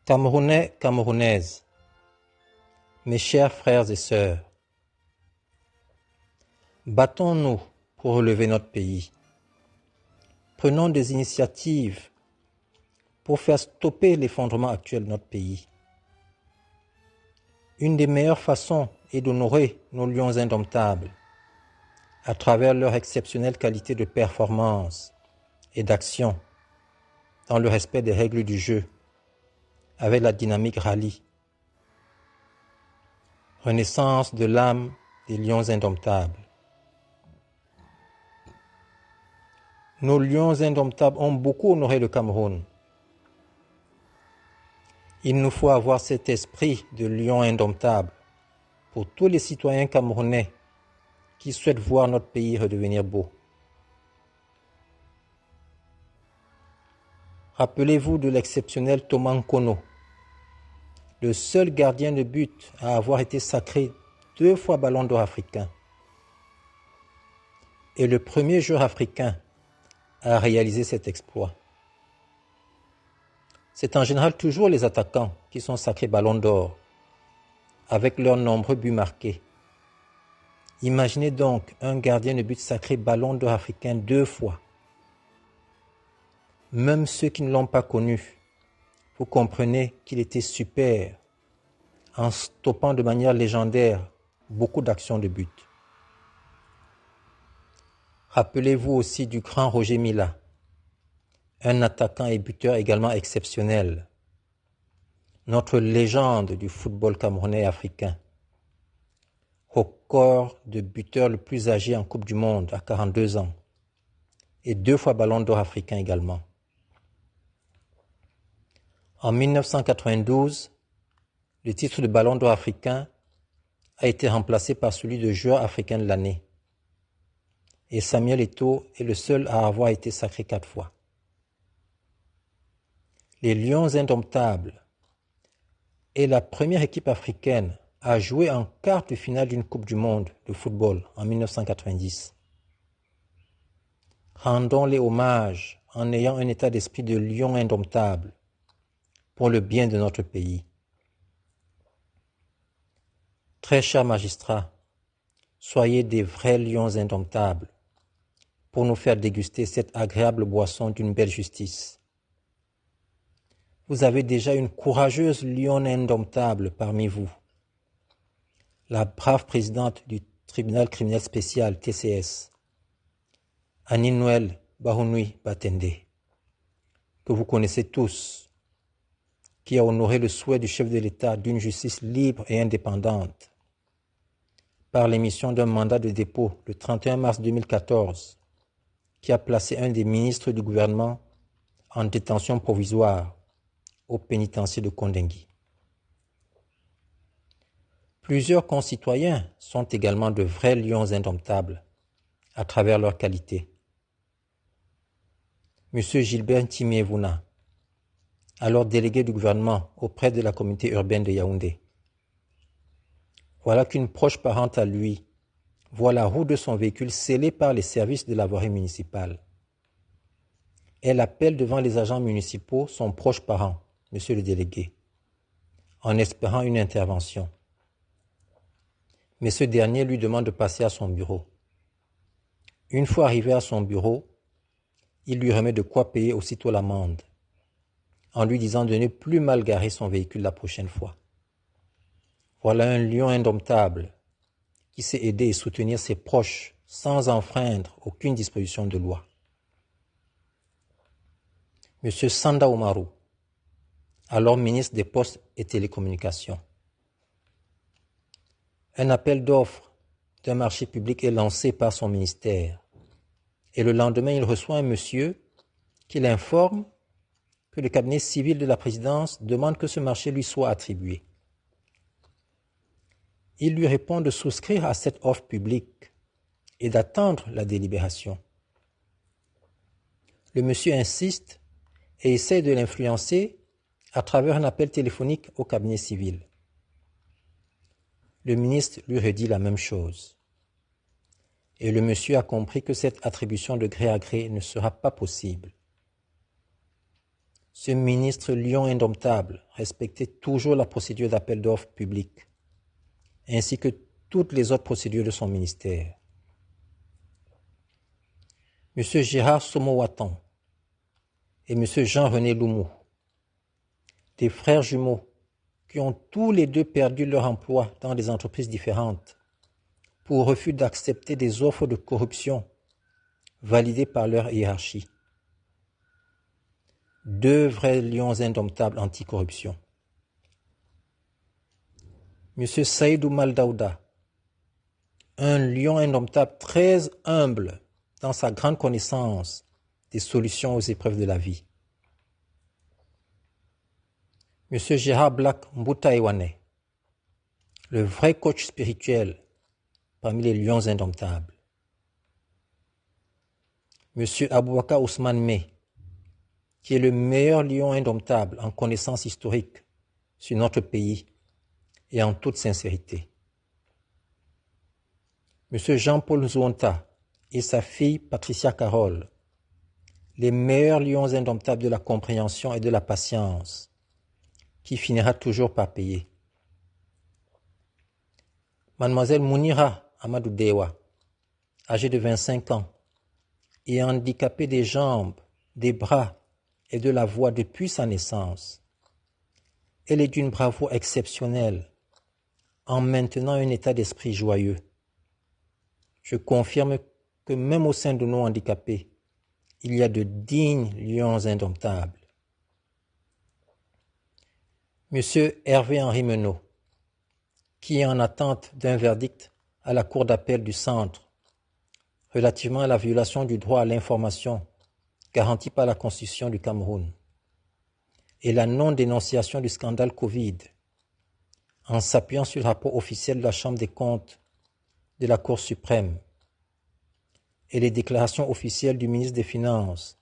Camerounais, Camerounaises, mes chers frères et sœurs, battons-nous pour relever notre pays. Prenons des initiatives pour faire stopper l'effondrement actuel de notre pays. Une des meilleures façons est d'honorer nos lions indomptables à travers leur exceptionnelle qualité de performance et d'action dans le respect des règles du jeu avec la dynamique rallye. Renaissance de l'âme des lions indomptables. Nos lions indomptables ont beaucoup honoré le Cameroun. Il nous faut avoir cet esprit de lion indomptable pour tous les citoyens camerounais qui souhaitent voir notre pays redevenir beau. Rappelez-vous de l'exceptionnel Thomas Nkono, le seul gardien de but à avoir été sacré 2 fois Ballon d'Or africain et le premier joueur africain à réaliser cet exploit. C'est en général toujours les attaquants qui sont sacrés Ballon d'Or, avec leurs nombreux buts marqués. Imaginez donc un gardien de but sacré Ballon d'Or africain 2 fois. Même ceux qui ne l'ont pas connu, vous comprenez qu'il était super en stoppant de manière légendaire beaucoup d'actions de but. Rappelez-vous aussi du grand Roger Mila, un attaquant et buteur également exceptionnel, notre légende du football camerounais et africain, record de buteur le plus âgé en Coupe du Monde à 42 ans et 2 fois Ballon d'Or africain également. En 1992, le titre de Ballon d'Or africain a été remplacé par celui de joueur africain de l'année. Et Samuel Eto'o est le seul à avoir été sacré 4 fois. Les Lions indomptables est la première équipe africaine à jouer en quart de finale d'une Coupe du Monde de football en 1990. Rendons-les hommage en ayant un état d'esprit de lion indomptable pour le bien de notre pays. Très chers magistrats, soyez des vrais lions indomptables pour nous faire déguster cette agréable boisson d'une belle justice. Vous avez déjà une courageuse lionne indomptable parmi vous, la brave présidente du tribunal criminel spécial TCS, Annie Noël Bahounoui Batende, que vous connaissez tous, qui a honoré le souhait du chef de l'État d'une justice libre et indépendante par l'émission d'un mandat de dépôt le 31 mars 2014, qui a placé un des ministres du gouvernement en détention provisoire au pénitencier de Kondengui. Plusieurs concitoyens sont également de vrais lions indomptables à travers leur qualité. Monsieur Gilbert Timiévouna, alors délégué du gouvernement auprès de la communauté urbaine de Yaoundé. Voilà qu'une proche parente à lui voit la roue de son véhicule scellée par les services de la voirie municipale. Elle appelle devant les agents municipaux son proche parent, monsieur le délégué, en espérant une intervention. Mais ce dernier lui demande de passer à son bureau. Une fois arrivé à son bureau, il lui remet de quoi payer aussitôt l'amende, en lui disant de ne plus mal garer son véhicule la prochaine fois. Voilà un lion indomptable qui sait aider et soutenir ses proches sans enfreindre aucune disposition de loi. Monsieur Sanda Oumarou, alors ministre des Postes et Télécommunications. Un appel d'offres d'un marché public est lancé par son ministère et le lendemain, il reçoit un monsieur qui l'informe que le cabinet civil de la présidence demande que ce marché lui soit attribué. Il lui répond de souscrire à cette offre publique et d'attendre la délibération. Le monsieur insiste et essaie de l'influencer à travers un appel téléphonique au cabinet civil. Le ministre lui redit la même chose. Et le monsieur a compris que cette attribution de gré à gré ne sera pas possible. Ce ministre lion indomptable respectait toujours la procédure d'appel d'offres public, ainsi que toutes les autres procédures de son ministère. M. Gérard Somo-Watan et M. Jean-René Loumou, des frères jumeaux qui ont tous les deux perdu leur emploi dans des entreprises différentes pour refus d'accepter des offres de corruption validées par leur hiérarchie. Deux vrais lions indomptables anticorruption. M. Saïdou Maldaouda, un lion indomptable très humble dans sa grande connaissance des solutions aux épreuves de la vie. M. Gérard Black Mboutaïwane, le vrai coach spirituel parmi les lions indomptables. M. Aboubakar Ousmane May, qui est le meilleur lion indomptable en connaissance historique sur notre pays et en toute sincérité. M. Jean-Paul Nzouonta et sa fille Patricia Carole, les meilleurs lions indomptables de la compréhension et de la patience, qui finira toujours par payer. Mademoiselle Mounira Amadou Dewa, âgée de 25 ans, et handicapée des jambes, des bras et de la voix depuis sa naissance. Elle est d'une bravoure exceptionnelle, en maintenant un état d'esprit joyeux. Je confirme que même au sein de nos handicapés, il y a de dignes lions indomptables. Monsieur Hervé-Henri Menot, qui est en attente d'un verdict à la Cour d'appel du Centre relativement à la violation du droit à l'information garanti par la Constitution du Cameroun et la non-dénonciation du scandale Covid, en s'appuyant sur le rapport officiel de la Chambre des comptes de la Cour suprême et les déclarations officielles du ministre des Finances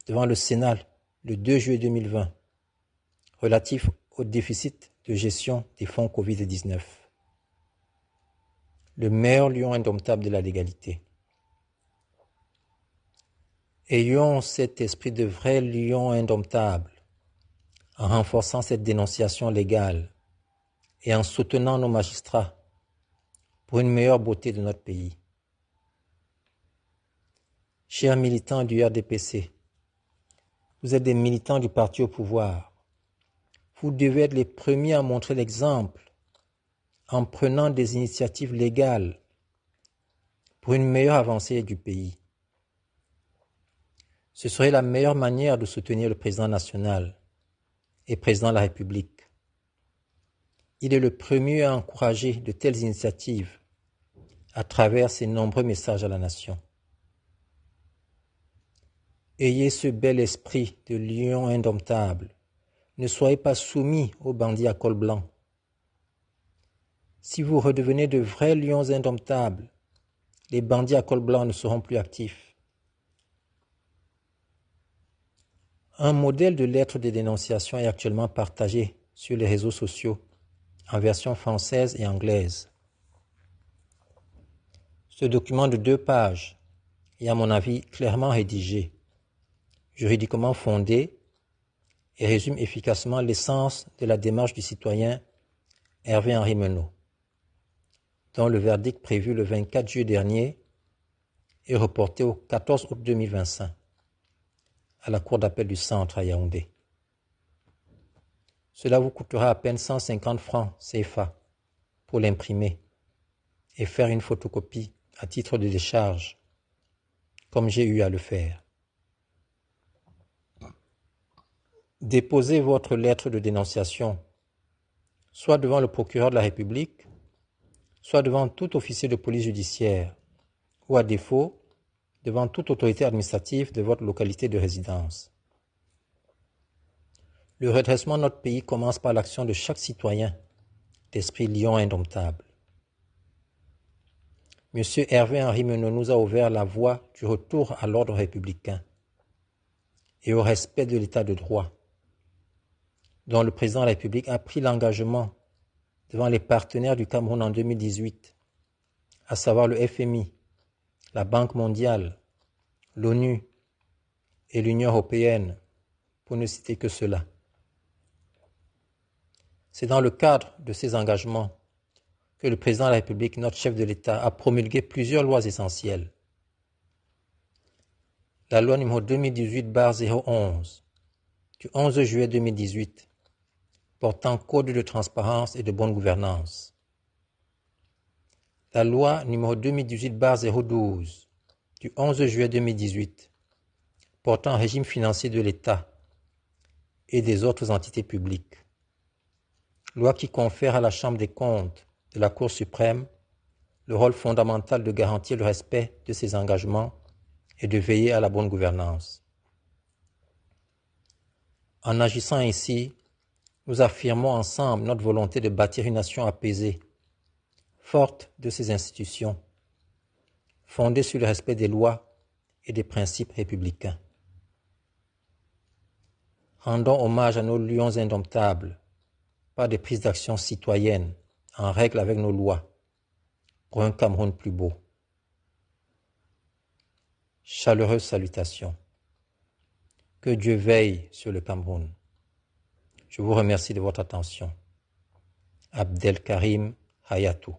devant le Sénat le 2 juillet 2020 relatif au déficit de gestion des fonds Covid-19. Le meilleur lion indomptable de la légalité. Ayons cet esprit de vrai lion indomptable en renforçant cette dénonciation légale et en soutenant nos magistrats pour une meilleure beauté de notre pays. Chers militants du RDPC, vous êtes des militants du parti au pouvoir. Vous devez être les premiers à montrer l'exemple en prenant des initiatives légales pour une meilleure avancée du pays. Ce serait la meilleure manière de soutenir le président national et président de la République. Il est le premier à encourager de telles initiatives à travers ses nombreux messages à la nation. Ayez ce bel esprit de lion indomptable. Ne soyez pas soumis aux bandits à col blanc. Si vous redevenez de vrais lions indomptables, les bandits à col blanc ne seront plus actifs. Un modèle de lettre de dénonciation est actuellement partagé sur les réseaux sociaux en version française et anglaise. Ce document de 2 pages est à mon avis clairement rédigé, juridiquement fondé et résume efficacement l'essence de la démarche du citoyen Hervé-Henri Menot, dont le verdict prévu le 24 juillet dernier est reporté au 14 août 2025 à la Cour d'appel du Centre à Yaoundé. Cela vous coûtera à peine 150 francs CFA pour l'imprimer et faire une photocopie à titre de décharge, comme j'ai eu à le faire. Déposez votre lettre de dénonciation soit devant le procureur de la République, soit devant tout officier de police judiciaire, ou à défaut, devant toute autorité administrative de votre localité de résidence. Le redressement de notre pays commence par l'action de chaque citoyen d'esprit lion indomptable. M. Hervé-Henri Menot nous a ouvert la voie du retour à l'ordre républicain et au respect de l'état de droit, dont le président de la République a pris l'engagement devant les partenaires du Cameroun en 2018, à savoir le FMI, la Banque mondiale, l'ONU et l'Union européenne, pour ne citer que cela. C'est dans le cadre de ces engagements que le président de la République, notre chef de l'État, a promulgué plusieurs lois essentielles. La loi numéro 2018-011 du 11 juillet 2018 portant code de transparence et de bonne gouvernance. La loi numéro 2018-012 du 11 juillet 2018 portant régime financier de l'État et des autres entités publiques. Loi qui confère à la Chambre des comptes de la Cour suprême le rôle fondamental de garantir le respect de ses engagements et de veiller à la bonne gouvernance. En agissant ainsi, nous affirmons ensemble notre volonté de bâtir une nation apaisée, forte de ses institutions, fondée sur le respect des lois et des principes républicains. Rendons hommage à nos lions indomptables par des prises d'action citoyennes en règle avec nos lois pour un Cameroun plus beau. Chaleureuse salutation. Que Dieu veille sur le Cameroun. Je vous remercie de votre attention. Abdelkarim Hayatou.